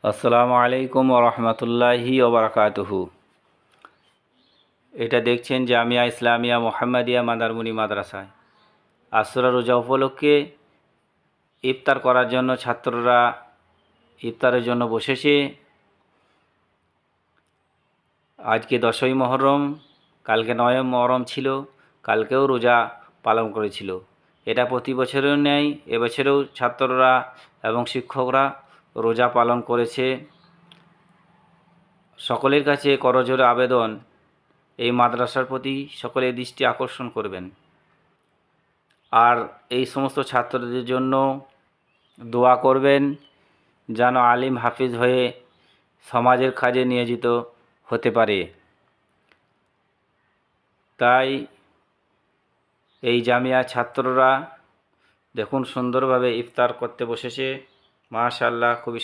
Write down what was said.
আসসালামু আলাইকুম ওরহমতুল্লাহি ওবরাকাতুহু। এটা দেখছেন জামিয়া ইসলামিয়া মোহাম্মদিয়া মাদারমুনি মাদ্রাসায় আশুরা রোজা উপলক্ষে ইফতার করার জন্য ছাত্ররা ইফতারের জন্য বসেছে। আজকে 10ই মহরম, কালকে 9ই মহরম ছিল, কালকেও রোজা পালন করেছিল। এটা প্রতি বছরের ন্যায় এবছরেও ছাত্ররা এবং শিক্ষকরা রোজা পালন করেছে। সকলের কাছে করজোড়ে আবেদন, এই মাদ্রাসার প্রতি সকলের দৃষ্টি আকর্ষণ করবেন আর এই সমস্ত ছাত্রদের জন্য দোয়া করবেন যেন আলিম হাফিজ হয়ে সমাজের কাজে নিয়োজিত হতে পারে। তাই এই জামিয়া ছাত্ররা দেখুন সুন্দরভাবে ইফতার করতে বসেছে। মাশাআল্লাহ, খুবই